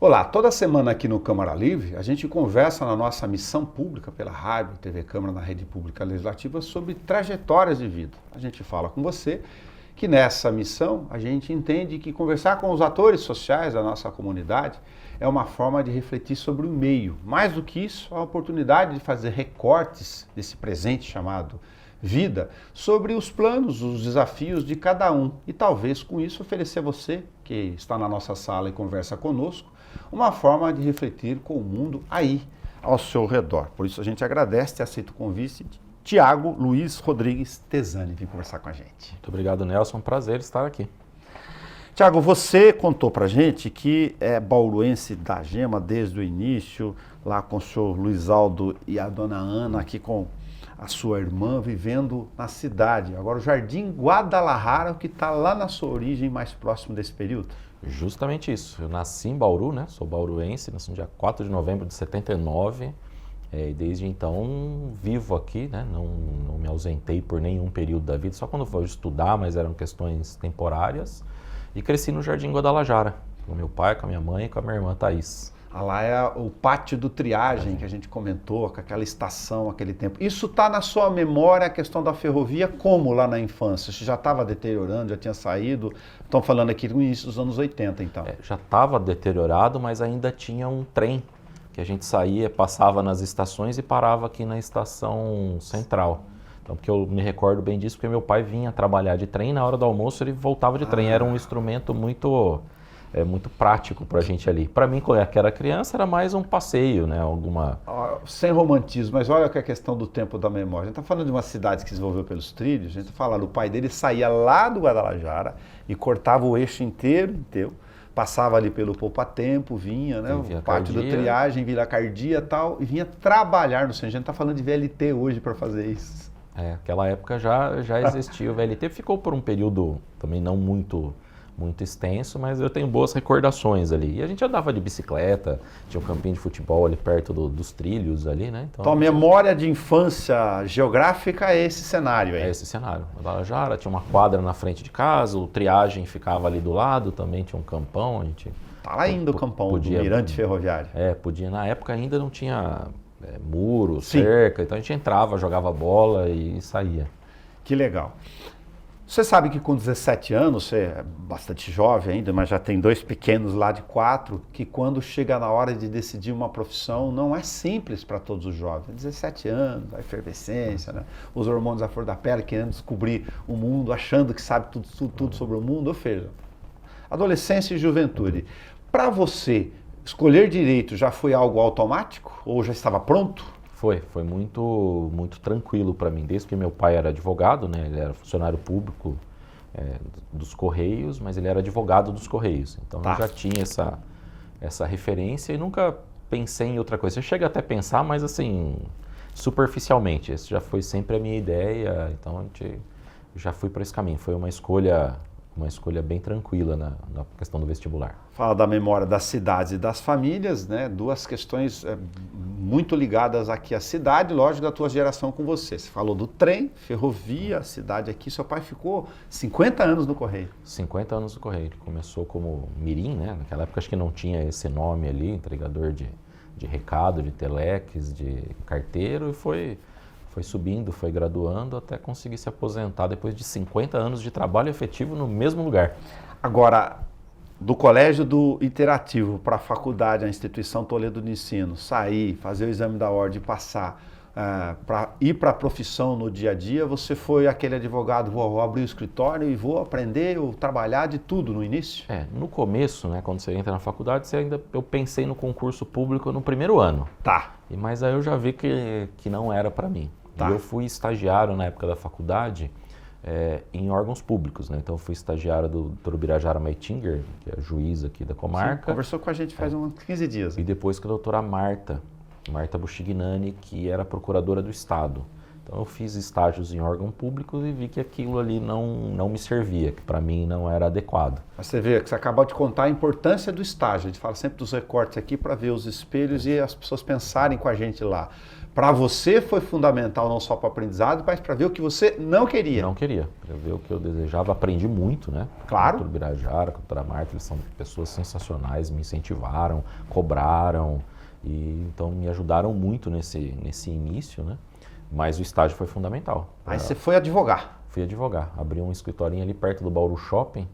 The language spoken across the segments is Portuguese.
Olá, toda semana aqui no Câmara Livre a gente conversa na nossa missão pública pela rádio, TV Câmara, na rede pública legislativa sobre trajetórias de vida. A gente fala com você que nessa missão a gente entende que conversar com os atores sociais da nossa comunidade é uma forma de refletir sobre o meio. Mais do que isso, a oportunidade de fazer recortes desse presente chamado vida sobre os planos, os desafios de cada um e talvez com isso oferecer a você, que está na nossa sala e conversa conosco, uma forma de refletir com o mundo aí ao seu redor. Por isso a gente agradece e aceita o convite de Tiago Luiz Rodrigues Tesani vir conversar com a gente. Muito obrigado, Nelson. Prazer estar aqui. Tiago, você contou pra gente que é bauruense da Gema desde o início, lá com o senhor Luiz Aldo e a dona Ana, aqui com a sua irmã, vivendo na cidade. Agora o Jardim Guadalajara, o que está lá na sua origem, mais próximo desse período? Justamente isso. Eu nasci em Bauru, né? Sou bauruense, nasci no dia 4 de novembro de 79. E desde então vivo aqui, né? Não me ausentei por nenhum período da vida, só quando fui estudar, mas eram questões temporárias. E cresci no Jardim Guadalajara, com meu pai, com a minha mãe e com a minha irmã Thaís. Lá é o pátio do Triagem que a gente comentou, com aquela estação, aquele tempo. Isso está na sua memória, a questão da ferrovia, como lá na infância? Você já estava deteriorando, já tinha saído? Estão falando aqui no início dos anos 80, então. Já estava deteriorado, mas ainda tinha um trem que a gente saía, passava nas estações e parava aqui na estação central. Então, porque eu me recordo bem disso, porque meu pai vinha trabalhar de trem, na hora do almoço ele voltava de trem. Era um instrumento muito prático para a gente ali. Para mim, que era criança, era mais um passeio, né? Sem romantismo, mas olha que a questão do tempo da memória. A gente está falando de uma cidade que se desenvolveu pelos trilhos, a gente está falando, o pai dele saía lá do Guadalajara e cortava o eixo inteiro, passava ali pelo Poupatempo, vinha, né? O pátio do Triagem, Vila Cardia e tal, e vinha trabalhar no centro. A gente está falando de VLT hoje para fazer isso. Aquela época já existia o VLT, ficou por um período também não muito extenso, mas eu tenho boas recordações ali. E a gente andava de bicicleta, tinha um campinho de futebol ali perto dos trilhos ali, né? Então a memória de infância geográfica é esse cenário aí? É esse cenário. Guadalajara tinha uma quadra na frente de casa, o Triagem ficava ali do lado, também tinha um campão, a gente... Tá lá ainda o campão do Mirante Ferroviário. Podia. Na época ainda não tinha muro, cerca, então a gente entrava, jogava bola e saía. Que legal. Você sabe que com 17 anos, você é bastante jovem ainda, mas já tem dois pequenos lá de 4, que quando chega na hora de decidir uma profissão, não é simples para todos os jovens. 17 anos, a efervescência, né? Os hormônios à flor da pele, querendo descobrir o mundo, achando que sabe tudo sobre o mundo, ou seja, adolescência e juventude. Para você, escolher direito já foi algo automático ou já estava pronto? Foi muito tranquilo para mim, desde que meu pai era advogado, né? Ele era funcionário público dos Correios, mas ele era advogado dos Correios, então eu já tinha essa referência e nunca pensei em outra coisa. Eu chego até a pensar, mas assim, superficialmente, essa já foi sempre a minha ideia, então já fui para esse caminho, foi uma escolha bem tranquila na questão do vestibular. Fala da memória das cidades e das famílias, né? Duas questões muito ligadas aqui à cidade, lógico, da tua geração com você. Você falou do trem, ferrovia, a cidade aqui. Seu pai ficou 50 anos no Correio. 50 anos no Correio. Ele começou como mirim, né? Naquela época acho que não tinha esse nome ali, entregador de recado, de telex, de carteiro, e foi subindo, foi graduando até conseguir se aposentar depois de 50 anos de trabalho efetivo no mesmo lugar. Agora, do colégio do Interativo para a faculdade, a instituição Toledo de Ensino, sair, fazer o exame da ordem, passar, para ir para a profissão no dia a dia, você foi aquele advogado, vou abrir o escritório e vou aprender ou trabalhar de tudo no início? No começo, né, quando você entra na faculdade, eu pensei no concurso público no primeiro ano. Mas aí eu já vi que não era para mim. E eu fui estagiário na época da faculdade em órgãos públicos, né? Então eu fui estagiário do Dr. Birajara Maitinger, que é juiz aqui da comarca. Sim, conversou com a gente faz uns 15 dias. E depois com a doutora Marta Buchignani, que era procuradora do Estado. Então eu fiz estágios em órgão público e vi que aquilo ali não me servia, que para mim não era adequado. Mas você vê que você acabou de contar a importância do estágio. A gente fala sempre dos recortes aqui para ver os espelhos e as pessoas pensarem com a gente lá. para você foi fundamental não só para o aprendizado, mas para ver o que você não queria. Não queria, para ver o que eu desejava. Aprendi muito, né? Claro. Com o Dr. Birajara, com a doutora Marta, eles são pessoas sensacionais, me incentivaram, cobraram, e então me ajudaram muito nesse início, né? Mas o estágio foi fundamental. Aí você foi advogar. Fui advogar, abri um escritorinho ali perto do Bauru Shopping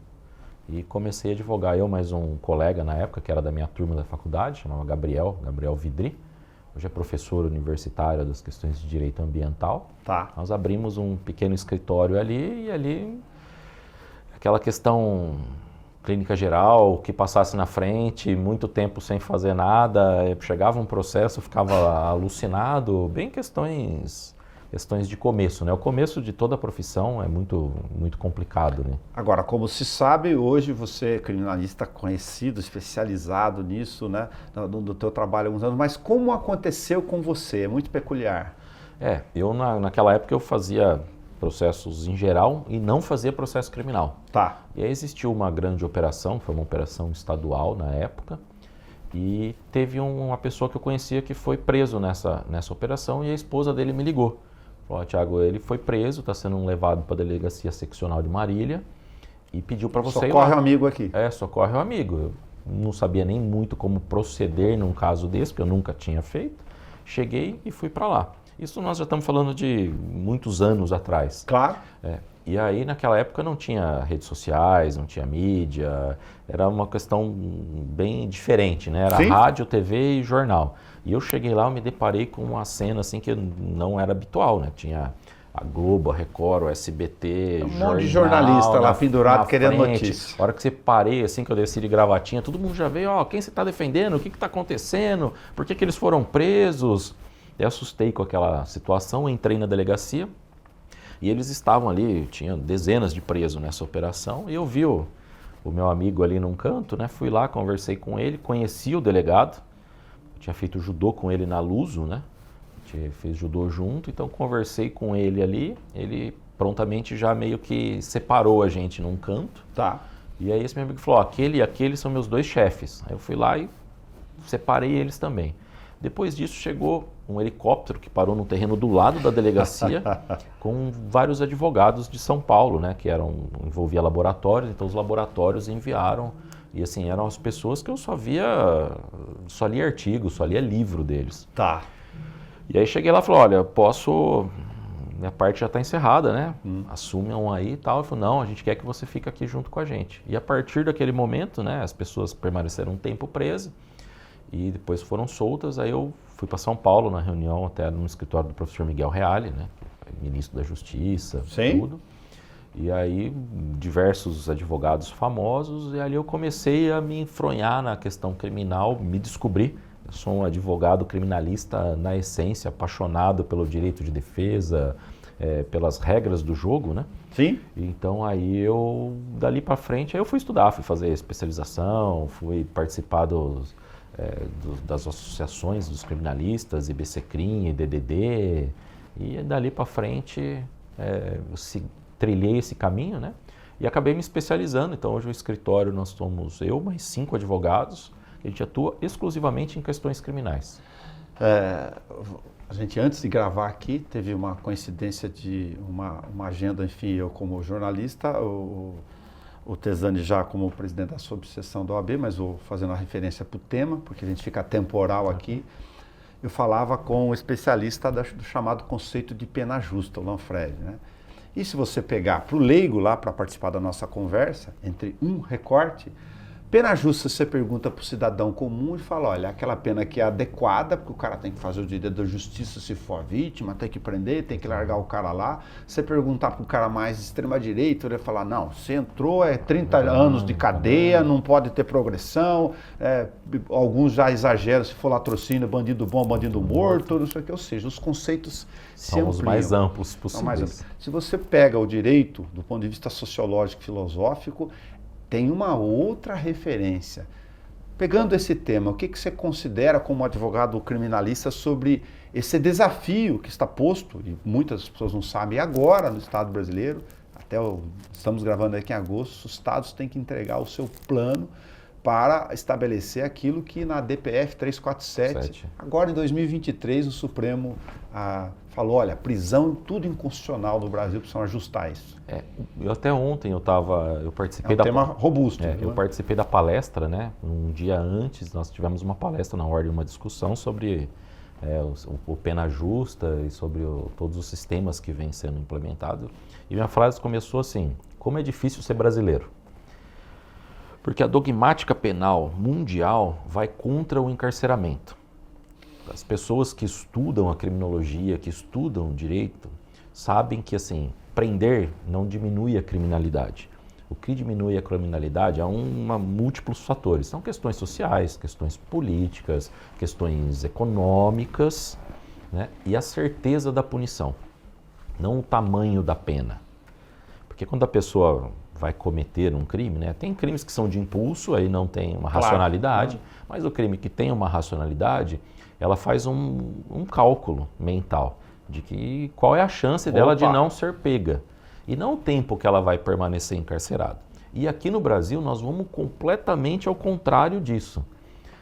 e comecei a advogar. Eu mais um colega na época, que era da minha turma da faculdade, chamava Gabriel Vidri. Hoje é professor universitário das questões de direito ambiental. Tá. Nós abrimos um pequeno escritório ali e ali aquela questão clínica geral, que passasse na frente, muito tempo sem fazer nada, chegava um processo, eu ficava alucinado, bem questões de começo, né? O começo de toda a profissão é muito complicado, né? Agora, como se sabe, hoje você é criminalista conhecido, especializado nisso, né? Do teu trabalho há alguns anos, mas como aconteceu com você? É muito peculiar. Eu naquela época eu fazia processos em geral e não fazia processo criminal. Tá. E aí existiu uma grande operação, foi uma operação estadual na época, e teve uma pessoa que eu conhecia que foi preso nessa operação e a esposa dele me ligou. Falou, Thiago, ele foi preso, está sendo levado para a delegacia seccional de Marília e pediu para você ir lá. Socorre o amigo aqui. Socorre o amigo. Eu não sabia nem muito como proceder num caso desse, porque eu nunca tinha feito. Cheguei e fui para lá. Isso nós já estamos falando de muitos anos atrás. Claro. E aí, naquela época, não tinha redes sociais, não tinha mídia, era uma questão bem diferente, né? Era rádio, TV e jornal. E eu cheguei lá, eu me deparei com uma cena assim que não era habitual, né? Tinha a Globo, a Record, o SBT, um monte de jornalista lá pendurado querendo frente. notícia. A hora que você parei, assim, que eu desci de gravatinha, todo mundo já veio, quem você está defendendo? O que está acontecendo? Por que eles foram presos? Eu assustei com aquela situação, entrei na delegacia e eles estavam ali, tinha dezenas de presos nessa operação, e eu vi o meu amigo ali num canto, né? Fui lá, conversei com ele, conheci o delegado, tinha feito judô com ele na Luso, né? Fez judô junto, então conversei com ele ali, ele prontamente já meio que separou a gente num canto. Tá. E aí esse meu amigo falou, aquele e aquele são meus dois chefes. Aí eu fui lá e separei eles também. Depois disso chegou um helicóptero que parou no terreno do lado da delegacia com vários advogados de São Paulo, né, que envolvia laboratórios, então os laboratórios enviaram, e assim, eram as pessoas que eu só lia artigo, só lia livro deles. Tá. E aí cheguei lá e falei, olha, minha parte já está encerrada, né, assumam aí e tal. Eu falei, não, a gente quer que você fique aqui junto com a gente. E a partir daquele momento, né, as pessoas permaneceram um tempo presas, e depois foram soltas. Aí eu fui para São Paulo na reunião, até no escritório do professor Miguel Reale, né, ministro da Justiça, tudo. E aí diversos advogados famosos, e ali eu comecei a me enfronhar na questão criminal, me descobri. Eu sou um advogado criminalista na essência, apaixonado pelo direito de defesa, pelas regras do jogo, né? Sim. Então aí dali para frente, aí eu fui estudar, fui fazer especialização, fui participar das associações dos criminalistas, IBCCRIM, IDDD, e dali para frente trilhei esse caminho, né? E acabei me especializando. Então hoje o escritório nós somos mais 5 advogados, que a gente atua exclusivamente em questões criminais. A gente, antes de gravar aqui, teve uma coincidência de uma agenda, enfim, eu como jornalista, o Tesani já como presidente da subseção da OAB, mas vou fazendo uma referência para o tema, porque a gente fica temporal aqui. Eu falava com um especialista do chamado conceito de pena justa, o Lanfredi, né? E se você pegar para o leigo lá, para participar da nossa conversa, entre um recorte, pena justa, você pergunta para o cidadão comum e fala, olha, aquela pena que é adequada, porque o cara tem que fazer o direito da justiça se for vítima, tem que prender, tem que largar o cara lá. Você perguntar para o cara mais extrema-direita, ele vai falar, não, você entrou, 30 anos de cadeia, não pode ter progressão, alguns já exageram, se for latrocínio, bandido bom, bandido morto, não sei o que, ou seja, os conceitos se ampliam. São os mais amplos possíveis. Se você pega o direito, do ponto de vista sociológico e filosófico, tem uma outra referência. Pegando esse tema, o que você considera como advogado criminalista sobre esse desafio que está posto, e muitas pessoas não sabem, agora no Estado brasileiro, estamos gravando aqui em agosto, os estados têm que entregar o seu plano para estabelecer aquilo que na DPF 347, agora em 2023, o Supremo falou, olha, prisão, tudo inconstitucional do Brasil, precisam ajustar isso. Eu até ontem eu participei tema robusto. Eu participei da palestra, né? Um dia antes nós tivemos uma palestra na ordem, uma discussão sobre o pena justa e sobre todos os sistemas que vêm sendo implementados. E minha frase começou assim: como é difícil ser brasileiro. Porque a dogmática penal mundial vai contra o encarceramento. As pessoas que estudam a criminologia, que estudam o direito, sabem que assim, prender não diminui a criminalidade. O que diminui a criminalidade é múltiplos fatores. São questões sociais, questões políticas, questões econômicas, né? E a certeza da punição, não o tamanho da pena. Porque quando a pessoa vai cometer um crime, né? Tem crimes que são de impulso, aí não tem uma racionalidade, mas o crime que tem uma racionalidade, ela faz um cálculo mental de que qual é a chance dela de não ser pega e não o tempo que ela vai permanecer encarcerada. E aqui no Brasil nós vamos completamente ao contrário disso.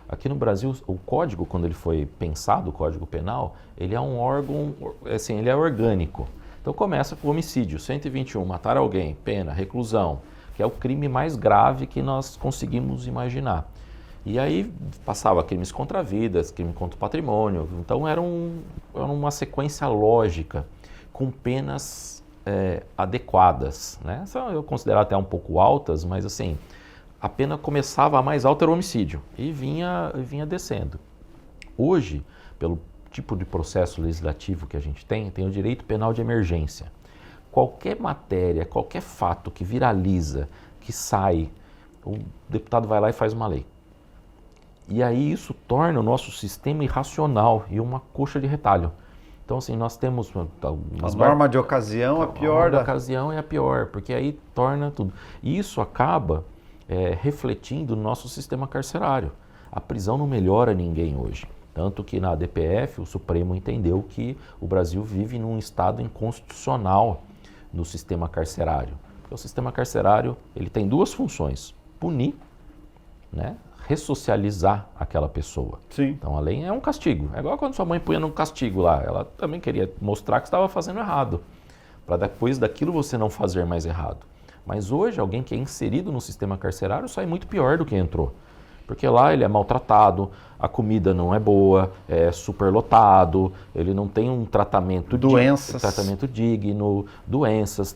Aqui no Brasil o código, quando ele foi pensado, o Código Penal, ele é um órgão, assim, ele é orgânico. Então começa com o homicídio, 121, matar alguém, pena, reclusão, que é o crime mais grave que nós conseguimos imaginar. E aí passava crimes contra vidas, crime contra o patrimônio, então era uma sequência lógica, com penas adequadas, né? Eu considero até um pouco altas, mas assim, a pena começava, a mais alta era o homicídio, e vinha descendo. Hoje, pelo tipo de processo legislativo que a gente tem o direito penal de emergência. Qualquer matéria, qualquer fato que viraliza, que sai, o deputado vai lá e faz uma lei. E aí isso torna o nosso sistema irracional e uma coxa de retalho. Então assim, nós temos a norma de ocasião, a pior. A norma de ocasião é a pior, porque aí torna tudo. E isso acaba refletindo no nosso sistema carcerário. A prisão não melhora ninguém hoje. Tanto que na DPF o Supremo entendeu que o Brasil vive num estado inconstitucional no sistema carcerário. Porque o sistema carcerário ele tem duas funções: punir, né? Ressocializar aquela pessoa. Sim. Então a lei é um castigo. É igual quando sua mãe punha num castigo lá. Ela também queria mostrar que estava fazendo errado, para depois daquilo você não fazer mais errado. Mas hoje alguém que é inserido no sistema carcerário sai muito pior do que entrou. Porque lá ele é maltratado, a comida não é boa, é superlotado, ele não tem um tratamento digno, doenças,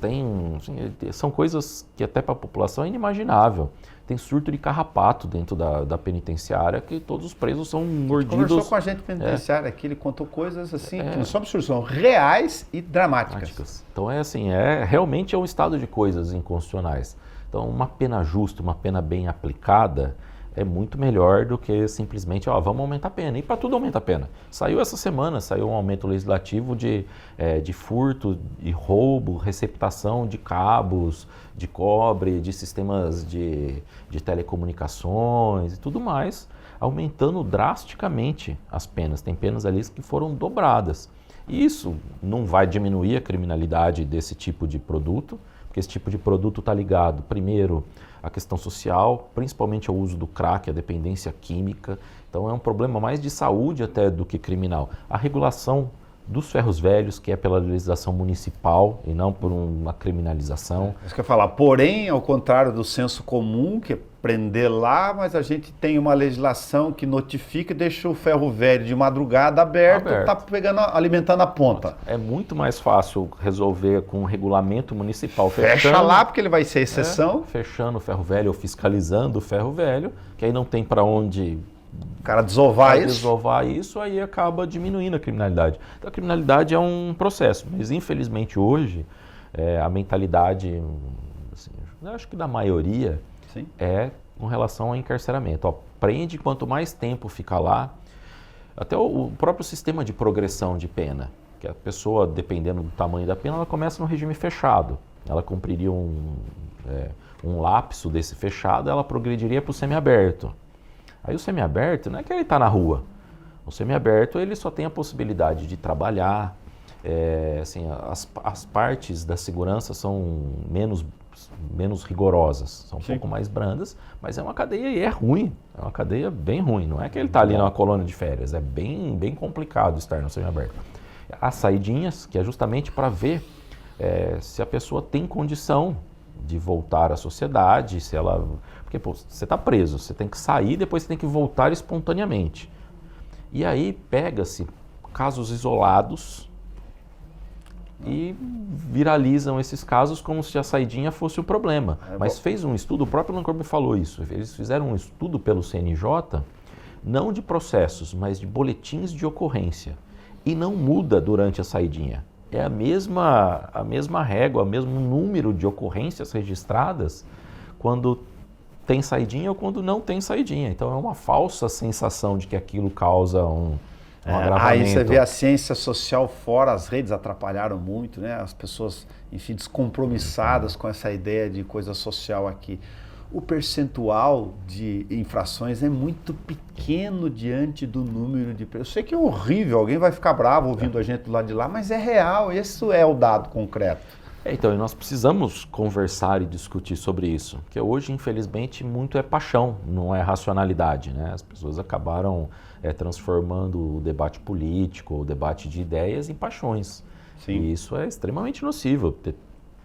são coisas que até para a população é inimaginável. Tem surto de carrapato dentro da penitenciária, que todos os presos são mordidos. Ele conversou com a gente penitenciária aqui, ele contou coisas assim, que não são absurdas, são reais e dramáticas. Então realmente é um estado de coisas inconstitucionais. Então uma pena justa, uma pena bem aplicada, é muito melhor do que simplesmente, vamos aumentar a pena. E para tudo aumenta a pena. Saiu essa semana, saiu um aumento legislativo de furto e roubo, receptação de cabos, de cobre, de sistemas de telecomunicações e tudo mais, aumentando drasticamente as penas. Tem penas ali que foram dobradas. E isso não vai diminuir a criminalidade desse tipo de produto, porque esse tipo de produto está ligado, primeiro, à questão social, principalmente ao uso do crack, a dependência química. Então é um problema mais de saúde até do que criminal. A regulação dos ferros velhos, que é pela legislação municipal e não por uma criminalização. Isso que eu ia falar, porém, ao contrário do senso comum, que é prender lá, mas a gente tem uma legislação que notifica e deixa o ferro velho de madrugada aberto. Tá alimentando a ponta. É muito mais fácil resolver com um regulamento municipal. Fecha lá, porque ele vai ser exceção. Fechando o ferro velho ou fiscalizando o ferro velho, que aí não tem para onde o cara desovar isso, aí acaba diminuindo a criminalidade. Então a criminalidade é um processo, mas infelizmente hoje a mentalidade, assim, eu acho que da maioria, sim, é com relação ao encarceramento. Prende, quanto mais tempo fica lá, até o próprio sistema de progressão de pena, que a pessoa, dependendo do tamanho da pena, ela começa no regime fechado. Ela cumpriria um lapso desse fechado, ela progrediria para o semiaberto. Aí o semiaberto não é que ele está na rua. O semiaberto ele só tem a possibilidade de trabalhar, assim, as partes da segurança são menos menos rigorosas, são um Sim. pouco mais brandas, mas é uma cadeia e é ruim, é uma cadeia bem ruim, não é que ele está ali numa colônia de férias, é bem complicado estar no semiaberto. Há saidinhas, que é justamente para ver se a pessoa tem condição de voltar à sociedade, se ela... Porque, pô, você está preso, você tem que sair, depois você tem que voltar espontaneamente. E aí pega-se casos isolados e viralizam esses casos como se a saidinha fosse o problema. Mas fez um estudo, o próprio Lancor me falou isso, eles fizeram um estudo pelo CNJ, não de processos, mas de boletins de ocorrência. E não muda durante a saidinha. É a mesma régua, o mesmo número de ocorrências registradas quando tem saidinha ou quando não tem saidinha. Então é uma falsa sensação de que aquilo causa um agravamento. Aí você vê a ciência social fora, as redes atrapalharam muito, né? As pessoas, enfim, descompromissadas com essa ideia de coisa social aqui. O percentual de infrações é muito pequeno diante do número de... Eu sei que é horrível, alguém vai ficar bravo ouvindo a gente do lado de lá, mas é real, isso é o dado concreto. Então, e nós precisamos conversar e discutir sobre isso, porque hoje, infelizmente, muito é paixão, não é racionalidade, né? As pessoas acabaram transformando o debate político, o debate de ideias em paixões. Sim. E isso é extremamente nocivo.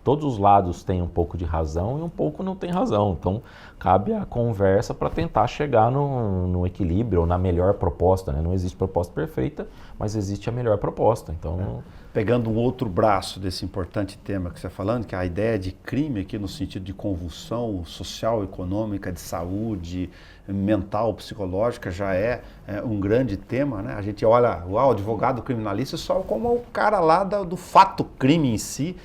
Todos os lados têm um pouco de razão e um pouco não tem razão. Então, cabe a conversa para tentar chegar no equilíbrio, ou na melhor proposta, né? Não existe proposta perfeita, mas existe a melhor proposta. Então, Pegando um outro braço desse importante tema que você está falando, que é a ideia de crime aqui no sentido de convulsão social, econômica, de saúde, mental, psicológica, já é um grande tema, né? A gente olha o advogado criminalista só como o cara lá do fato crime em si,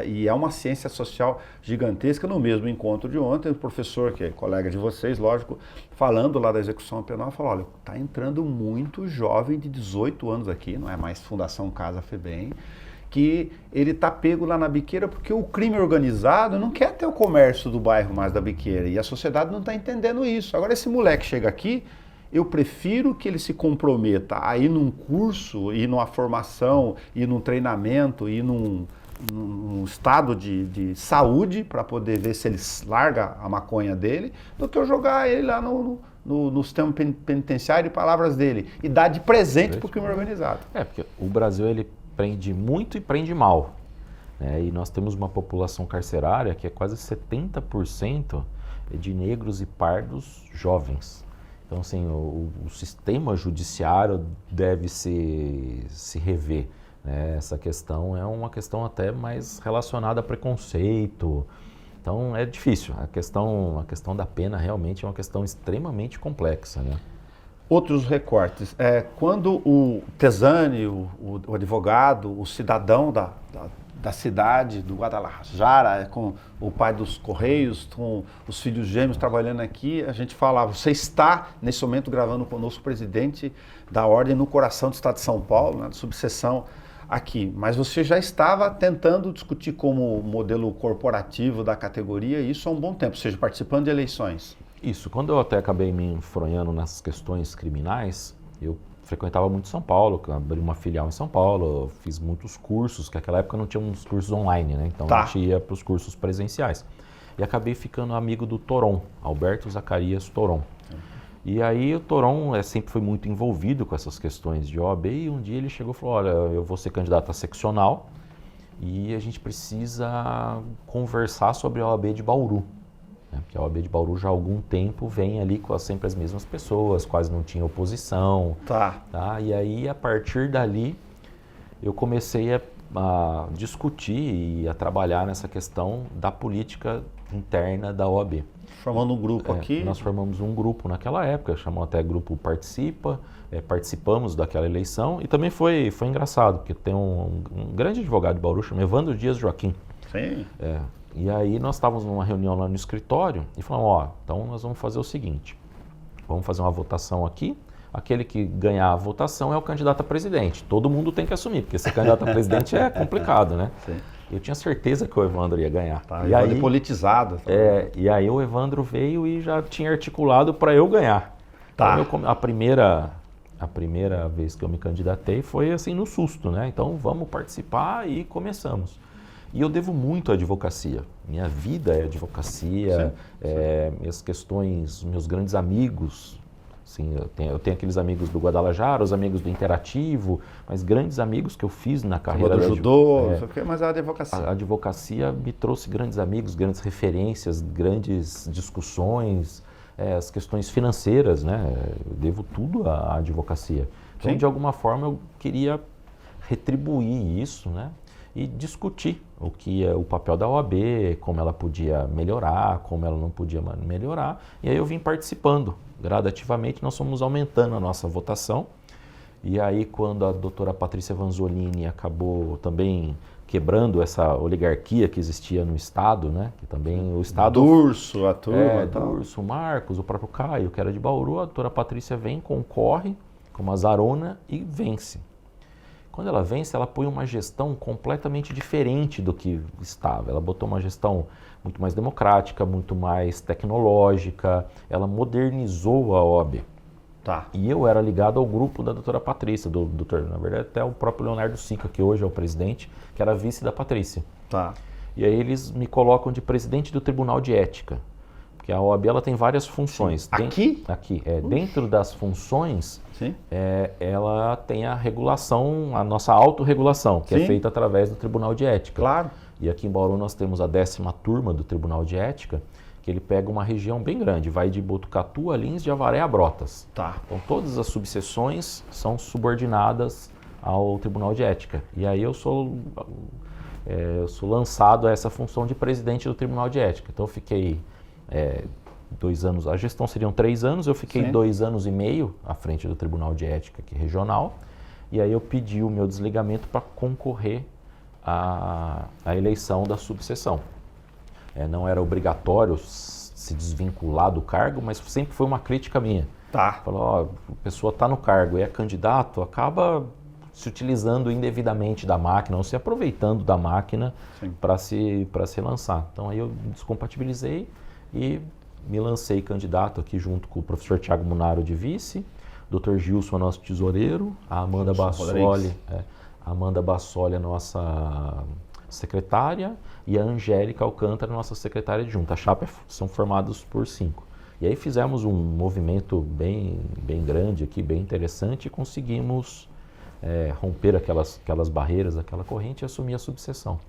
e é uma ciência social gigantesca. No mesmo encontro de ontem, o professor, que é colega de vocês, lógico, falando lá da execução penal, falou, olha, está entrando muito jovem de 18 anos aqui, não é mais Fundação Casa Febem, que ele está pego lá na biqueira porque o crime organizado não quer ter o comércio do bairro mais da biqueira, e a sociedade não está entendendo isso. Agora esse moleque chega aqui, eu prefiro que ele se comprometa a ir num curso, ir numa formação, ir num treinamento, ir num estado de saúde para poder ver se ele larga a maconha dele, do que eu jogar ele lá no sistema penitenciário, palavras dele, e dar de presente para o crime organizado. Porque o Brasil ele prende muito e prende mal, né? E nós temos uma população carcerária que é quase 70% de negros e pardos jovens. Então, assim, o sistema judiciário deve se rever. Essa questão é uma questão até mais relacionada a preconceito. Então é difícil. A questão da pena realmente é uma questão extremamente complexa, né? Outros recortes. Quando o Tesani, o advogado, o cidadão da cidade, do Guadalajara, com o pai dos Correios, com os filhos gêmeos trabalhando aqui, a gente falava, você está, nesse momento, gravando conosco o presidente da Ordem no coração do Estado de São Paulo, né, subseção aqui, mas você já estava tentando discutir como modelo corporativo da categoria isso há um bom tempo, ou seja, participando de eleições. Isso, quando eu até acabei me enfronhando nessas questões criminais, eu frequentava muito São Paulo, abri uma filial em São Paulo, fiz muitos cursos, que naquela época não tinha uns cursos online, né? Então a gente ia para os cursos presenciais. E acabei ficando amigo do Toron, Alberto Zacarias Toron. E aí o Toron sempre foi muito envolvido com essas questões de OAB, e um dia ele chegou e falou, olha, eu vou ser candidato a seccional e a gente precisa conversar sobre a OAB de Bauru. Porque a OAB de Bauru já há algum tempo vem ali com sempre as mesmas pessoas, quase não tinha oposição. Tá? E aí, a partir dali, eu comecei a discutir e a trabalhar nessa questão da política interna da OAB. Formando um grupo aqui? Nós formamos um grupo naquela época, chamou até Grupo Participa, participamos daquela eleição, e também foi engraçado, porque tem um grande advogado de Bauru, chamado Evandro Dias Joaquim. Sim. E aí nós estávamos numa reunião lá no escritório e falamos, então nós vamos fazer o seguinte, vamos fazer uma votação aqui, aquele que ganhar a votação é o candidato a presidente, todo mundo tem que assumir, porque ser candidato a presidente é complicado, né? Sim. Eu tinha certeza que o Evandro ia ganhar. E aí politizado. E aí o Evandro veio e já tinha articulado para eu ganhar. Então, a primeira vez que eu me candidatei foi assim no susto, né? Então vamos participar, e começamos. E eu devo muito à advocacia. Minha vida é advocacia, minhas questões, meus grandes amigos. Assim, eu tenho aqueles amigos do Guadalajara, os amigos do Interativo, mas grandes amigos que eu fiz na carreira do judô, mas a advocacia. A advocacia me trouxe grandes amigos, grandes referências, grandes discussões, as questões financeiras, né? Eu devo tudo à advocacia. Então, de alguma forma, eu queria retribuir isso, né? E discutir o que é o papel da OAB, como ela podia melhorar, como ela não podia melhorar. E aí eu vim participando. Gradativamente nós fomos aumentando a nossa votação. E aí quando a doutora Patrícia Vanzolini acabou também quebrando essa oligarquia que existia no Estado, né? Que também o Estado... Durso, a turma. Durso, o Marcos, o próprio Caio, que era de Bauru, a doutora Patrícia vem, concorre como azarona e vence. Quando ela vence, ela põe uma gestão completamente diferente do que estava. Ela botou uma gestão muito mais democrática, muito mais tecnológica. Ela modernizou a OAB. Tá. E eu era ligado ao grupo da doutora Patrícia, na verdade até o próprio Leonardo Sica, que hoje é o presidente, que era vice da Patrícia. Tá. E aí eles me colocam de presidente do Tribunal de Ética. Porque a OAB ela tem várias funções. Aqui? Aqui. Dentro das funções... ela tem a regulação, a nossa autorregulação, que é feita através do Tribunal de Ética. Claro. E aqui em Bauru nós temos a 10ª turma do Tribunal de Ética, que ele pega uma região bem grande, vai de Botucatu a Lins de Avaré a Brotas. Tá. Então todas as subseções são subordinadas ao Tribunal de Ética. E aí eu sou lançado a essa função de presidente do Tribunal de Ética. Então eu fiquei 2 anos, a gestão seriam 3 anos, eu fiquei 2 anos e meio à frente do Tribunal de Ética aqui regional, e aí eu pedi o meu desligamento para concorrer à eleição da subseção. Não era obrigatório se desvincular do cargo, mas sempre foi uma crítica minha. Tá. Falou, a pessoa está no cargo e é candidato, acaba se utilizando indevidamente da máquina, ou se aproveitando da máquina para se lançar. Então aí eu descompatibilizei e me lancei candidato aqui junto com o professor Tiago Munaro de vice, Dr. Gilson, nosso tesoureiro, a Amanda Bassoli, a nossa secretária, e a Angélica Alcântara, nossa secretária adjunta. A chapa são formados por 5. E aí fizemos um movimento bem grande aqui, bem interessante, e conseguimos romper aquelas barreiras, aquela corrente e assumir a subseção.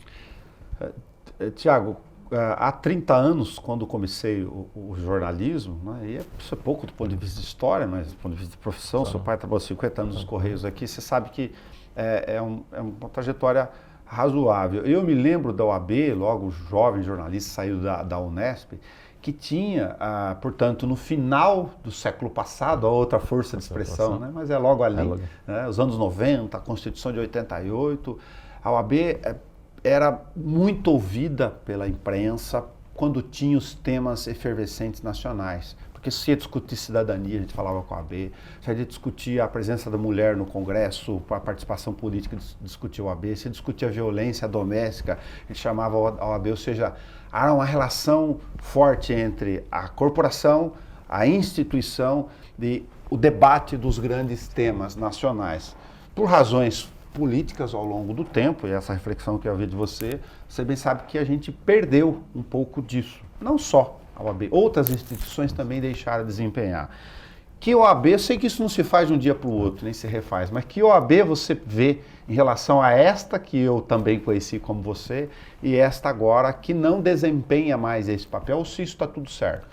Tiago, há 30 anos, quando comecei o jornalismo, né, e isso é pouco do ponto de vista de história, mas do ponto de vista de profissão, seu pai trabalhou 50 anos nos Correios aqui, você sabe que é uma trajetória razoável. Eu me lembro da OAB, logo jovem jornalista, saiu da Unesp, que tinha, portanto, no final do século passado, a outra força de expressão, né, mas é logo ali, né, os anos 90, a Constituição de 88, a OAB era muito ouvida pela imprensa quando tinha os temas efervescentes nacionais. Porque se ia discutir cidadania, a gente falava com a OAB, se ia discutir a presença da mulher no Congresso, a participação política, discutia a OAB, se ia discutir a violência doméstica, a gente chamava a OAB, ou seja, há uma relação forte entre a corporação, a instituição e o debate dos grandes temas nacionais. Por razões políticas ao longo do tempo, e essa reflexão que eu vi de você bem sabe que a gente perdeu um pouco disso. Não só a OAB, outras instituições também deixaram de desempenhar. Que OAB, eu sei que isso não se faz de um dia para o outro, nem se refaz, mas que OAB você vê em relação a esta que eu também conheci como você e esta agora que não desempenha mais esse papel, ou se isso está tudo certo?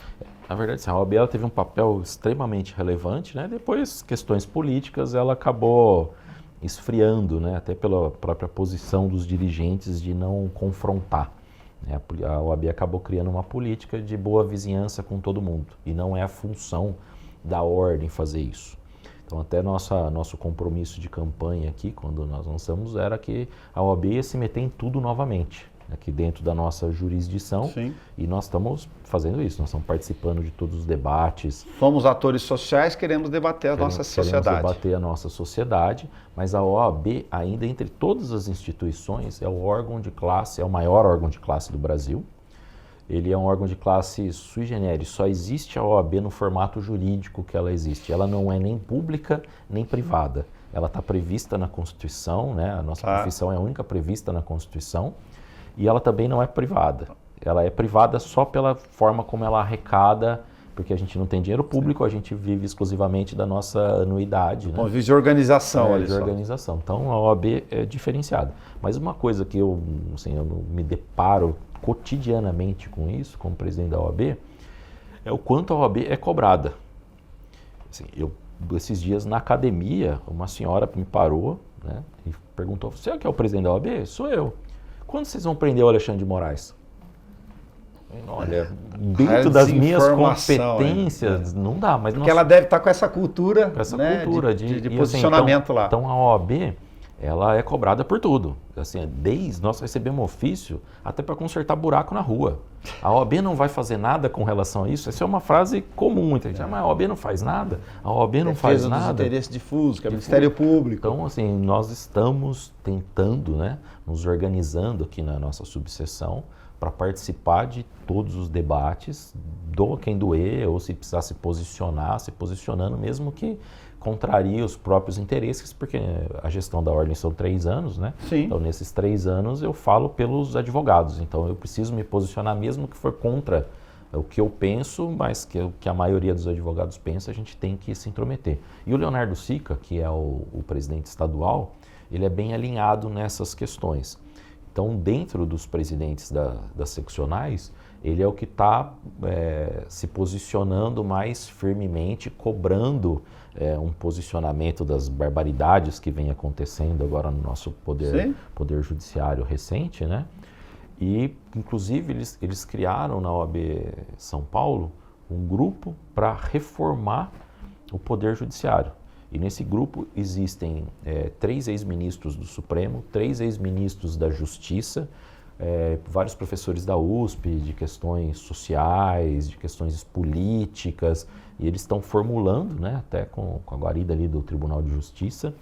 Na verdade, a OAB ela teve um papel extremamente relevante, né? Depois, questões políticas, ela acabou esfriando, né? Até pela própria posição dos dirigentes de não confrontar. A OAB acabou criando uma política de boa vizinhança com todo mundo, e não é a função da ordem fazer isso. Então até nosso compromisso de campanha aqui, quando nós lançamos, era que a OAB ia se meter em tudo novamente, aqui dentro da nossa jurisdição. Sim. E nós estamos fazendo isso, nós estamos participando de todos os debates. Somos atores sociais, queremos debater a nossa sociedade. Queremos debater a nossa sociedade, mas a OAB, ainda entre todas as instituições, é o órgão de classe, é o maior órgão de classe do Brasil. Ele é um órgão de classe sui generis, só existe a OAB no formato jurídico que ela existe. Ela não é nem pública, nem privada. Ela está prevista na Constituição, né? A nossa profissão é a única prevista na Constituição. e ela também não é privada. Ela é privada só pela forma como ela arrecada, porque a gente não tem dinheiro público, a gente vive exclusivamente da nossa anuidade. Ponto de vista de organização. De organização. Então a OAB é diferenciada. Mas uma coisa que eu me deparo cotidianamente com isso, como presidente da OAB, é o quanto a OAB é cobrada. Assim, esses dias na academia, uma senhora me parou, né, e perguntou: você é que é o presidente da OAB? Sou eu. Quando vocês vão prender o Alexandre de Moraes? Olha, dentro das minhas competências, não dá. Mas porque ela deve estar com essa cultura, de posicionamento então, lá. Então a OAB, ela é cobrada por tudo. Assim, nós recebemos ofício até para consertar buraco na rua. A OAB não vai fazer nada com relação a isso. Essa é uma frase comum. Mas a OAB não faz nada. A OAB não faz nada. Defesa dos interesses difusos, que é o Ministério Público. Então, assim, nós estamos tentando, né, nos organizando aqui na nossa subseção para participar de todos os debates, doa quem doer, ou se precisar se posicionando, mesmo que contraria os próprios interesses, porque a gestão da ordem são 3 anos, né? Sim. Então, nesses 3 anos, eu falo pelos advogados. Então, eu preciso me posicionar, mesmo que for contra o que eu penso, mas que a maioria dos advogados pensa, a gente tem que se intrometer. E o Leonardo Sica, que é o presidente estadual, ele é bem alinhado nessas questões. Então, dentro dos presidentes das seccionais, ele é o que está se posicionando mais firmemente, cobrando um posicionamento das barbaridades que vem acontecendo agora no nosso poder judiciário recente, né? E, inclusive, eles criaram na OAB São Paulo um grupo para reformar o poder judiciário. E nesse grupo existem 3 ex-ministros do Supremo, 3 ex-ministros da Justiça, vários professores da USP de questões sociais, de questões políticas, e eles estão formulando, né, até com a guarida ali do Tribunal de Justiça,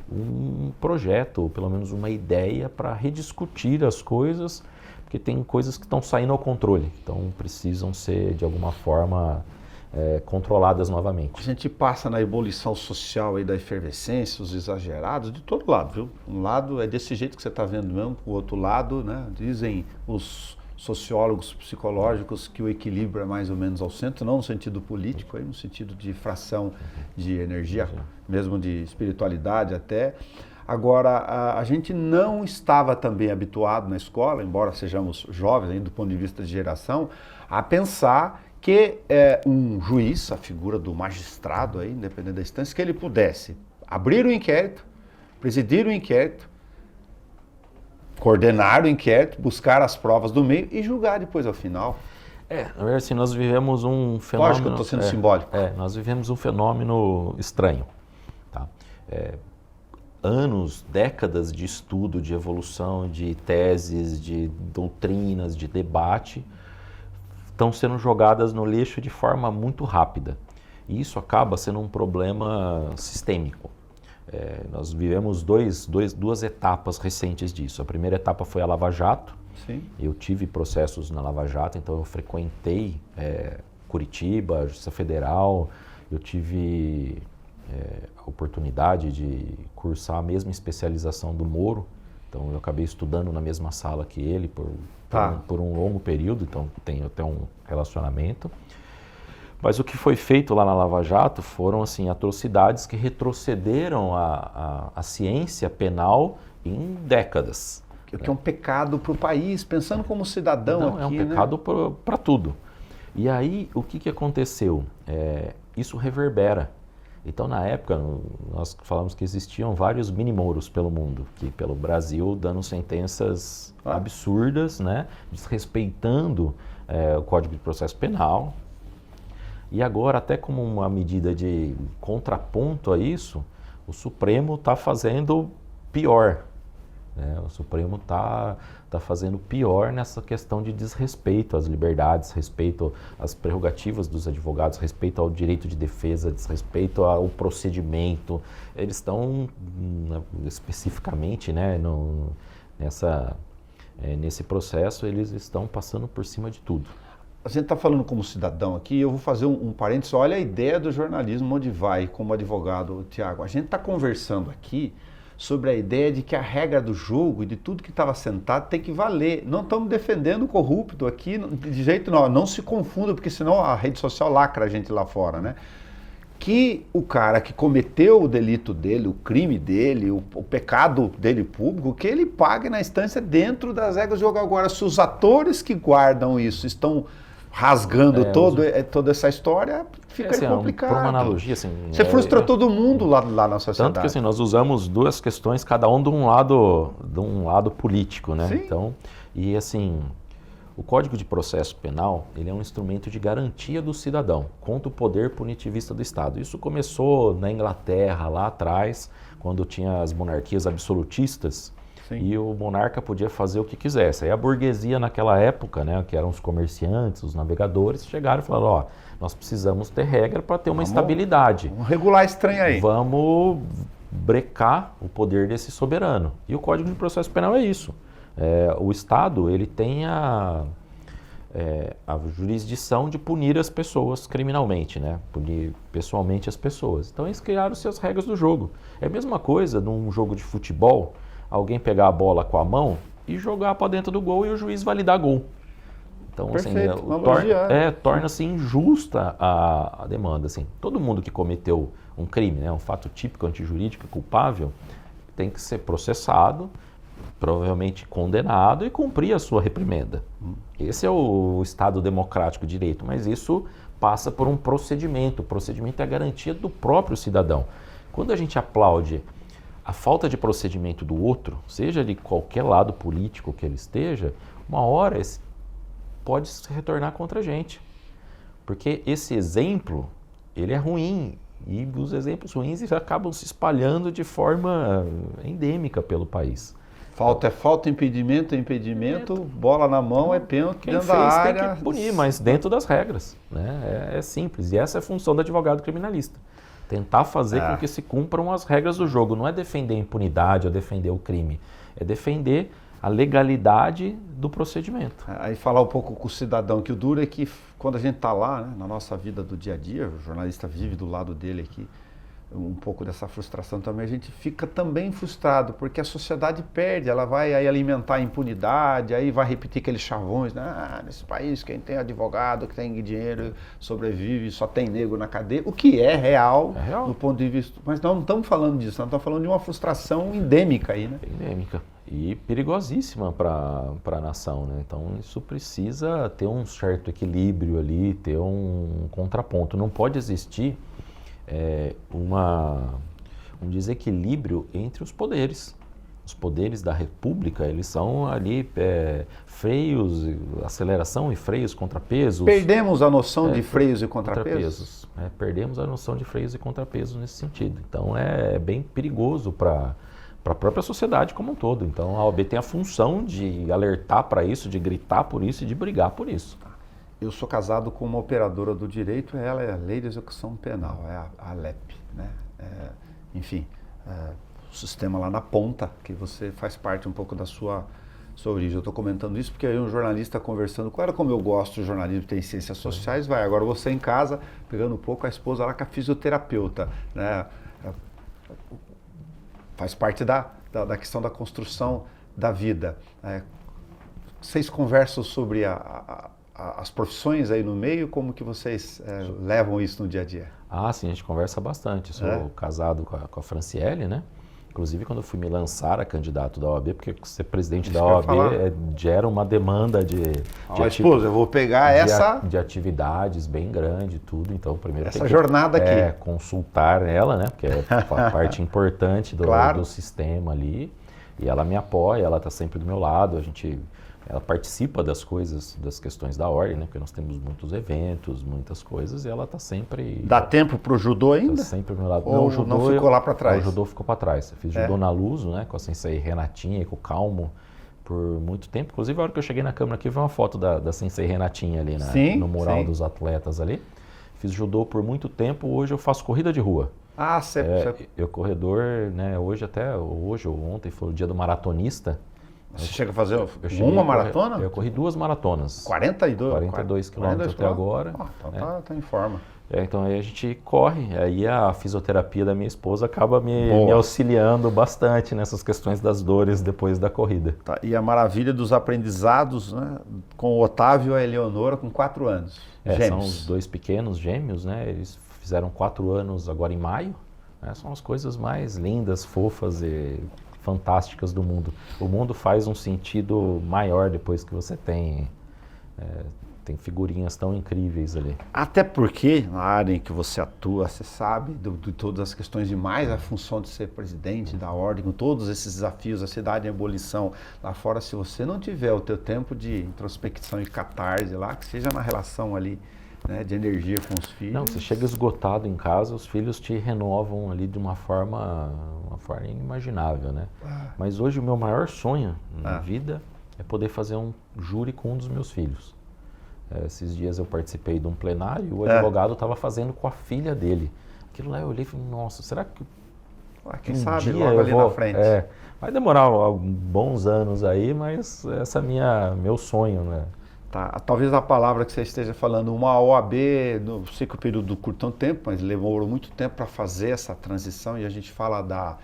um projeto, ou pelo menos uma ideia para rediscutir as coisas, porque tem coisas que estão saindo ao controle, então precisam ser de alguma forma controladas novamente. A gente passa na ebulição social aí da efervescência, os exagerados, de todo lado, viu? Um lado é desse jeito que você está vendo mesmo, o outro lado, né? Dizem os sociólogos psicológicos que o equilíbrio é mais ou menos ao centro, não no sentido político, aí no sentido de fração de energia, mesmo de espiritualidade até. Agora, a gente não estava também habituado na escola, embora sejamos jovens ainda do ponto de vista de geração, a pensar que um juiz, a figura do magistrado, aí, independente da instância, que ele pudesse abrir o inquérito, presidir o inquérito, coordenar o inquérito, buscar as provas do meio e julgar depois ao final. Na verdade, assim, nós vivemos um fenômeno... Lógico que eu estou sendo simbólico. Nós vivemos um fenômeno estranho. Tá? Anos, décadas de estudo, de evolução, de teses, de doutrinas, de debate, estão sendo jogadas no lixo de forma muito rápida. E isso acaba sendo um problema sistêmico. Nós vivemos duas etapas recentes disso. A primeira etapa foi a Lava Jato. Sim. Eu tive processos na Lava Jato, então eu frequentei Curitiba, a Justiça Federal. Eu tive a oportunidade de cursar a mesma especialização do Moro. Então eu acabei estudando na mesma sala que ele por um longo período, então tenho até um relacionamento. Mas o que foi feito lá na Lava Jato foram assim, atrocidades que retrocederam a ciência penal em décadas. Que é um pecado para o país, pensando como cidadão aqui, é um pecado para tudo. E aí, o que aconteceu? Isso reverbera. Então, na época, nós falamos que existiam vários mini-moros pelo mundo, que pelo Brasil dando sentenças absurdas, né, desrespeitando o Código de Processo Penal. E agora, até como uma medida de contraponto a isso, o Supremo está fazendo pior. O Supremo está fazendo pior nessa questão de desrespeito às liberdades, respeito às prerrogativas dos advogados, respeito ao direito de defesa, desrespeito ao procedimento. Eles estão, especificamente, né, nesse processo, eles estão passando por cima de tudo. A gente está falando como cidadão aqui, eu vou fazer um parênteses. Olha a ideia do jornalismo onde vai como advogado, Tiago. A gente está conversando aqui sobre a ideia de que a regra do jogo e de tudo que estava sentado tem que valer. Não estamos defendendo o corrupto aqui, de jeito não. Não se confunda, porque senão a rede social lacra a gente lá fora, né? Que o cara que cometeu o delito dele, o crime dele, o pecado dele público, que ele pague na instância dentro das regras do jogo. Agora, se os atores que guardam isso estão rasgando toda essa história, fica assim, complicado. Por uma analogia, assim... Você frustra todo mundo lá na sociedade. Tanto que assim, nós usamos duas questões, cada um de um lado político, né? Sim. Então, e assim, o Código de Processo Penal, ele é um instrumento de garantia do cidadão contra o poder punitivista do Estado. Isso começou na Inglaterra, lá atrás, quando tinha as monarquias absolutistas, sim, e o monarca podia fazer o que quisesse. Aí a burguesia naquela época, né, que eram os comerciantes, os navegadores, chegaram e falaram, ó, nós precisamos ter regra para ter uma estabilidade. Vamos regular esse trem aí. Vamos brecar o poder desse soberano. E o Código de Processo Penal é isso. O Estado, ele tem a jurisdição de punir as pessoas criminalmente, né? Punir pessoalmente as pessoas. Então eles criaram-se as regras do jogo. É a mesma coisa num jogo de futebol, alguém pegar a bola com a mão e jogar para dentro do gol e o juiz validar gol. Então, perfeito, assim, torna-se injusta a demanda. Assim. Todo mundo que cometeu um crime, né, um fato típico, antijurídico, culpável, tem que ser processado, provavelmente condenado e cumprir a sua reprimenda. Esse é o Estado democrático de direito, mas isso passa por um procedimento. O procedimento é a garantia do próprio cidadão. Quando a gente aplaude a falta de procedimento do outro, seja de qualquer lado político que ele esteja, uma hora pode se retornar contra a gente. Porque esse exemplo, ele é ruim. E os exemplos ruins acabam se espalhando de forma endêmica pelo país. Falta é falta, impedimento é impedimento, bola na mão é pênalti dentro da área. Tem que punir, mas dentro das regras. Né? É simples. E essa é a função do advogado criminalista. Tentar fazer com que se cumpram as regras do jogo. Não é defender a impunidade ou defender o crime. É defender a legalidade do procedimento. Aí falar um pouco com o cidadão, que o duro é que quando a gente está lá, né, na nossa vida do dia a dia, o jornalista vive do lado dele aqui, um pouco dessa frustração também, a gente fica também frustrado, porque a sociedade perde, ela vai aí alimentar a impunidade, aí vai repetir aqueles chavões, né? Nesse país quem tem advogado, que tem dinheiro, sobrevive, só tem negro na cadeia, o que é real, do ponto de vista... Mas nós não estamos falando disso, nós estamos falando de uma frustração endêmica aí, né? Endêmica. E perigosíssima para a nação, né? Então isso precisa ter um certo equilíbrio ali, ter um contraponto. Não pode existir um desequilíbrio entre os poderes. Os poderes da República, eles são ali freios, aceleração e freios, contrapesos. Perdemos a noção de freios e contrapesos? Perdemos a noção de freios e contrapesos nesse sentido. Então é bem perigoso para a própria sociedade como um todo. Então a OAB tem a função de alertar para isso, de gritar por isso e de brigar por isso. Eu sou casado com uma operadora do direito, ela é a Lei de Execução Penal, é a ALEP, né? Enfim, o sistema lá na ponta, que você faz parte um pouco da sua origem. Eu estou comentando isso porque aí um jornalista conversando com ela, como eu gosto de jornalismo, tem ciências sociais, vai, agora você em casa, pegando um pouco a esposa lá com a fisioterapeuta, né? Faz parte da questão da construção da vida. Vocês conversam sobre as profissões aí no meio, como que vocês levam isso no dia a dia? Ah, sim, a gente conversa bastante. Sou casado com a Franciele, né? Inclusive, quando eu fui me lançar a candidato da OAB, porque ser presidente da OAB gera uma demanda esposa, eu vou pegar de atividades bem grande, tudo. Então, primeiro essa jornada aqui. Consultar ela, né? Porque é a parte importante do sistema ali. E ela me apoia, ela está sempre do meu lado. Ela participa das coisas, das questões da ordem, né? Porque nós temos muitos eventos, muitas coisas, e ela está sempre... Dá tempo para o judô ainda? Está sempre do meu lado. Ou não ficou lá para trás? O judô ficou para trás. Eu fiz judô na Luso, né? Com a sensei Renatinha e com o Calmo por muito tempo. Inclusive, a hora que eu cheguei na câmera aqui, vi uma foto da sensei Renatinha ali no mural dos atletas ali. Fiz judô por muito tempo, hoje eu faço corrida de rua. Ah, certo. Eu corredor, né? Hoje ou ontem foi o dia do maratonista. Você chega a fazer uma maratona? Eu corri 2 maratonas. 42 quilômetros até agora. Então tá em forma. Então aí a gente corre, aí a fisioterapia da minha esposa acaba me auxiliando bastante nessas questões das dores depois da corrida. Tá, e a maravilha dos aprendizados, né, com o Otávio e a Eleonora com 4 anos, gêmeos. São os 2 pequenos gêmeos, né? Eles fizeram 4 anos agora em maio, né? São as coisas mais lindas, fofas e fantásticas do mundo. O mundo faz um sentido maior depois que você tem figurinhas tão incríveis ali. Até porque, na área em que você atua, você sabe de todas as questões, e mais a função de ser presidente da ordem, com todos esses desafios, a cidade em ebulição lá fora, se você não tiver o teu tempo de introspecção e catarse lá, que seja na relação ali, né, de energia com os filhos. Não, você chega esgotado em casa, os filhos te renovam ali de uma forma inimaginável, né? Mas hoje o meu maior sonho na vida é poder fazer um júri com um dos meus filhos. Esses dias eu participei de um plenário e o advogado estava fazendo com a filha dele. Aquilo lá eu olhei e falei, nossa, será que quem sabe logo ali na frente. Vai demorar bons anos aí, mas esse é meu sonho, né? Tá. Talvez a palavra que você esteja falando, uma OAB, não sei que o período curto tanto tempo, mas levou muito tempo para fazer essa transição, e a gente fala da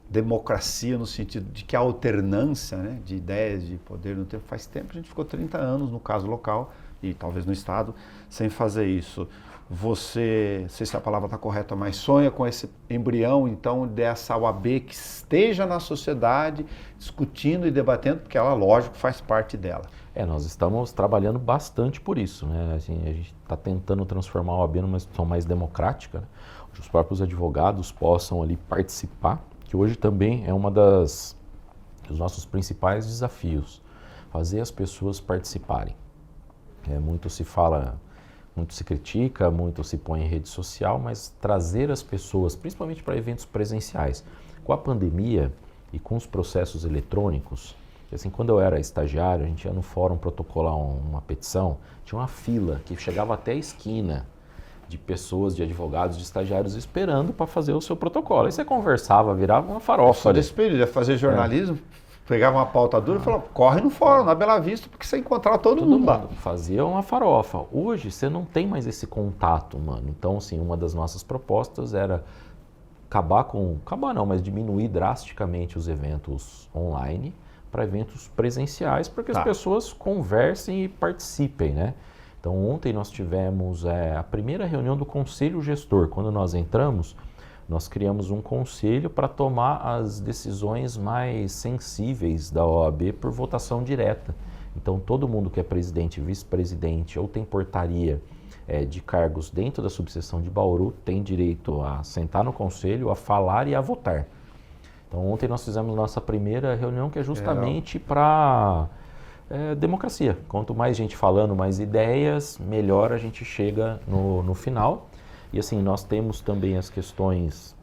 democracia no sentido de que a alternância, né, de ideias, de poder no tempo, faz tempo, a gente ficou 30 anos no caso local, e talvez no estado, sem fazer isso. Você, não sei se a palavra está correta, mas sonha com esse embrião, então, dessa OAB que esteja na sociedade, discutindo e debatendo, porque ela, lógico, faz parte dela. Nós estamos trabalhando bastante por isso, né? Assim, a gente está tentando transformar a OAB numa instituição mais democrática, né? Onde os próprios advogados possam ali participar, que hoje também é dos nossos principais desafios, fazer as pessoas participarem. Muito se fala, muito se critica, muito se põe em rede social, mas trazer as pessoas, principalmente para eventos presenciais. Com a pandemia e com os processos eletrônicos, assim, quando eu era estagiário, a gente ia no fórum protocolar uma petição, tinha uma fila que chegava até a esquina de pessoas, de advogados, de estagiários esperando para fazer o seu protocolo. Aí você conversava, virava uma farofa. Só desse período, ia fazer jornalismo, pegava uma pauta dura e falava, corre no fórum, na Bela Vista, porque você encontrava todo mundo lá. Fazia uma farofa. Hoje você não tem mais esse contato, mano. Então, assim, uma das nossas propostas era mas diminuir drasticamente os eventos online para eventos presenciais, para que as pessoas conversem e participem, né? Então, ontem nós tivemos a primeira reunião do Conselho Gestor. Quando nós entramos, nós criamos um conselho para tomar as decisões mais sensíveis da OAB por votação direta. Então, todo mundo que é presidente, vice-presidente ou tem portaria de cargos dentro da subseção de Bauru tem direito a sentar no conselho, a falar e a votar. Então, ontem nós fizemos nossa primeira reunião, que é justamente para democracia. Quanto mais gente falando, mais ideias, melhor a gente chega no final. E assim, nós temos também as questões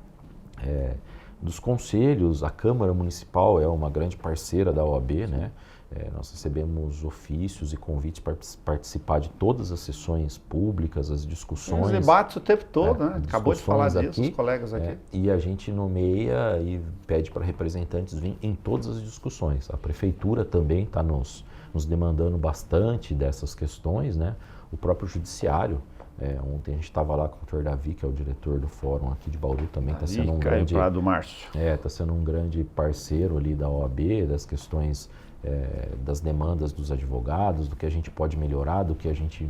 dos conselhos. A Câmara Municipal é uma grande parceira da OAB, né? Nós recebemos ofícios e convites para participar de todas as sessões públicas, as discussões. Os debates o tempo todo, né? Acabou de falar disso, os colegas aqui. E a gente nomeia e pede para representantes virem em todas as discussões. A Prefeitura também está nos demandando bastante dessas questões, né? O próprio Judiciário. Ontem a gente estava lá com o Dr. Davi, que é o diretor do fórum aqui de Bauru, também está sendo um grande... do Márcio. Está sendo um grande parceiro ali da OAB, das questões das demandas dos advogados, do que a gente pode melhorar, do que a gente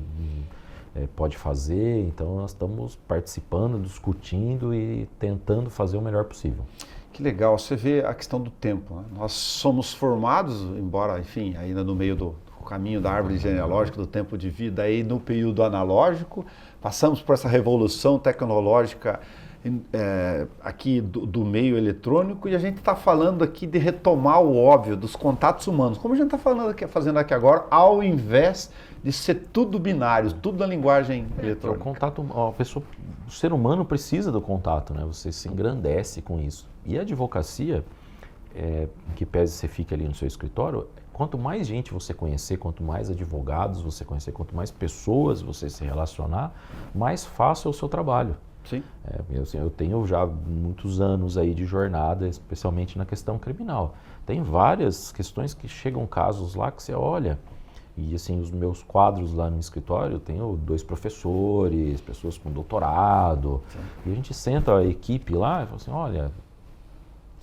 pode fazer. Então nós estamos participando, discutindo e tentando fazer o melhor possível. Que legal, você vê a questão do tempo, né? Nós somos formados, embora, enfim, ainda no meio do caminho da árvore genealógica, do tempo de vida, aí no período analógico, passamos por essa revolução tecnológica aqui do meio eletrônico, e a gente está falando aqui de retomar o óbvio dos contatos humanos, como a gente está fazendo aqui agora, ao invés de ser tudo binário, tudo na linguagem eletrônica. O contato, o ser humano precisa do contato, né? Você se engrandece com isso. E a advocacia, que pese você fique ali no seu escritório, quanto mais gente você conhecer, quanto mais advogados você conhecer, quanto mais pessoas você se relacionar, mais fácil é o seu trabalho. Sim. Eu tenho já muitos anos aí de jornada, especialmente na questão criminal. Tem várias questões que chegam casos lá que você olha, E assim, os meus quadros lá no escritório, eu tenho 2 professores, pessoas com doutorado, Sim. e a gente senta a equipe lá e fala assim, olha,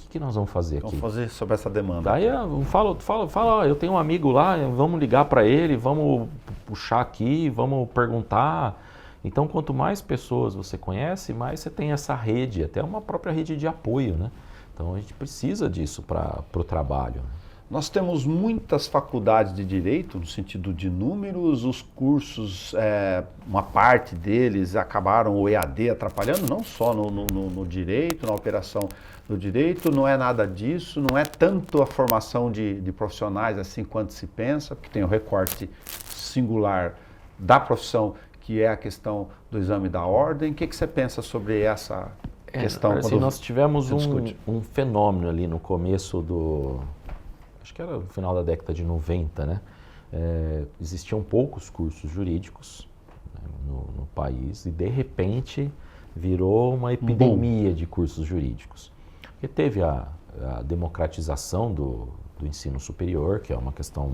o que nós vamos fazer aqui? Vamos fazer sobre essa demanda. Daí eu falo, ó, eu tenho um amigo lá, vamos ligar para ele, vamos puxar aqui, vamos perguntar. Então, quanto mais pessoas você conhece, mais você tem essa rede, até uma própria rede de apoio, né? Então, a gente precisa disso para o trabalho. Nós temos muitas faculdades de direito, no sentido de números, os cursos, uma parte deles acabaram o EAD atrapalhando, não só no direito, na operação do direito, não é nada disso, não é tanto a formação de profissionais assim quanto se pensa, porque tem o recorte singular da profissão, que é a questão do exame da ordem. O que você pensa sobre essa questão? Assim, nós tivemos um fenômeno ali no começo acho que era no final da década de 90, né? Existiam poucos cursos jurídicos, né, no país e de repente virou uma epidemia de cursos jurídicos. Porque teve a democratização do ensino superior, que é uma questão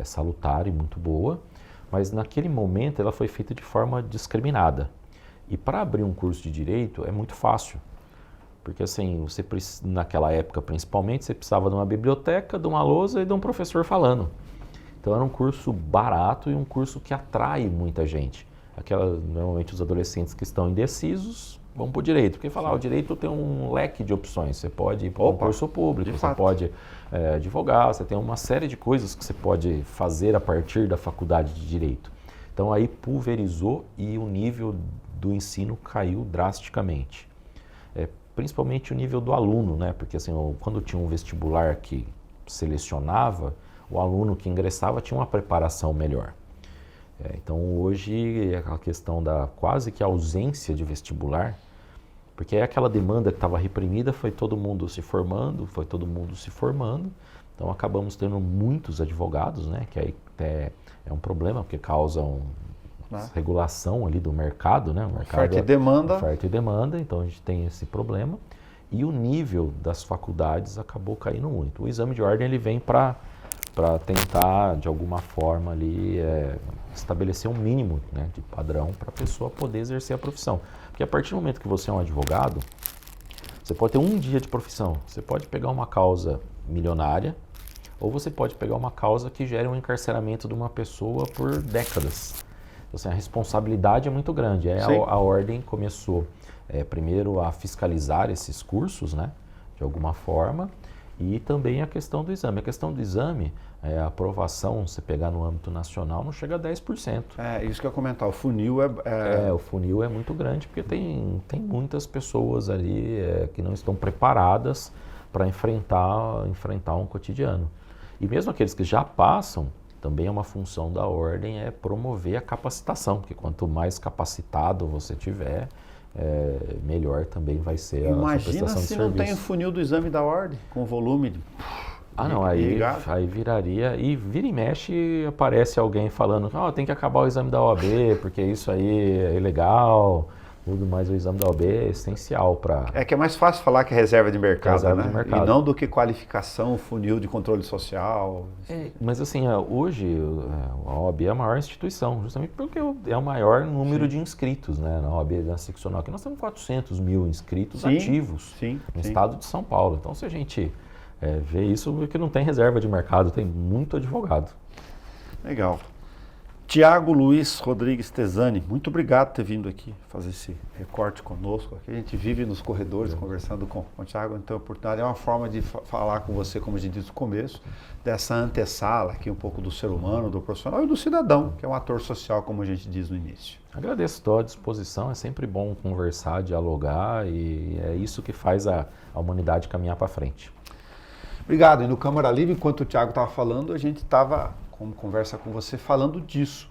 salutar e muito boa, mas naquele momento ela foi feita de forma discriminada. E para abrir um curso de direito é muito fácil. Porque assim, naquela época principalmente, você precisava de uma biblioteca, de uma lousa e de um professor falando. Então era um curso barato e um curso que atrai muita gente. Normalmente os adolescentes que estão indecisos vão para o direito. Porque falar, o direito tem um leque de opções. Você pode ir para um curso público, você pode advogar, você tem uma série de coisas que você pode fazer a partir da faculdade de direito. Então aí pulverizou e o nível do ensino caiu drasticamente. Principalmente o nível do aluno, né? Porque assim, quando tinha um vestibular que selecionava, o aluno que ingressava tinha uma preparação melhor. Então hoje a questão da quase que ausência de vestibular, porque aquela demanda que estava reprimida, foi todo mundo se formando, então acabamos tendo muitos advogados, né? Que aí é um problema, porque causam regulação ali do mercado, né? Oferta e demanda. Então a gente tem esse problema. E o nível das faculdades acabou caindo muito. O exame de ordem ele vem para tentar, de alguma forma, ali, estabelecer um mínimo, né, de padrão para a pessoa poder exercer a profissão. Porque a partir do momento que você é um advogado, você pode ter um dia de profissão. Você pode pegar uma causa milionária ou você pode pegar uma causa que gere um encarceramento de uma pessoa por décadas. Assim, a responsabilidade é muito grande. A ordem começou primeiro a fiscalizar esses cursos, né, de alguma forma, e também a questão do exame. A questão do exame, a aprovação, se pegar no âmbito nacional, não chega a 10%. Isso que eu ia comentar, o funil o funil é muito grande, porque tem muitas pessoas ali que não estão preparadas para enfrentar um cotidiano. E mesmo aqueles que já passam, também é uma função da ordem promover a capacitação, porque quanto mais capacitado você tiver, melhor também vai ser a sua prestação de serviço. Imagina se não tem o funil do exame da ordem, com o volume de... Aí viraria, e vira e mexe aparece alguém falando, tem que acabar o exame da OAB, porque isso aí é ilegal, tudo mais. O exame da OAB é essencial para... que é mais fácil falar que é reserva de mercado, né? E não do que qualificação, funil de controle social. Mas assim, hoje a OAB é a maior instituição, justamente porque é o maior número de inscritos, né, na OAB da seccional. Aqui nós temos 400 mil inscritos ativos no estado de São Paulo. Então, se a gente vê isso, porque não tem reserva de mercado, tem muito advogado. Legal. Tiago Luiz Rodrigues Tesani, muito obrigado por ter vindo aqui fazer esse recorte conosco. Aqui a gente vive nos corredores conversando com o Tiago, então a oportunidade é uma forma de falar com você, como a gente disse no começo, dessa antessala aqui um pouco do ser humano, do profissional e do cidadão, que é um ator social, como a gente diz no início. Agradeço, estou à disposição, é sempre bom conversar, dialogar e é isso que faz a humanidade caminhar para frente. Obrigado. E no Câmara Livre, enquanto o Tiago estava falando, a gente estava, como conversa com você, falando disso.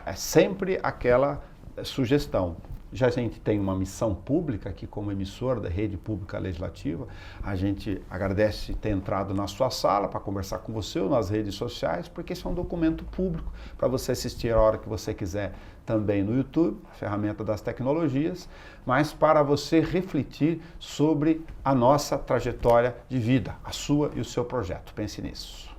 É sempre aquela sugestão. Já a gente tem uma missão pública aqui como emissora da Rede Pública Legislativa. A gente agradece ter entrado na sua sala para conversar com você ou nas redes sociais, porque esse é um documento público para você assistir a hora que você quiser também no YouTube, a ferramenta das tecnologias, mas para você refletir sobre a nossa trajetória de vida, a sua e o seu projeto. Pense nisso.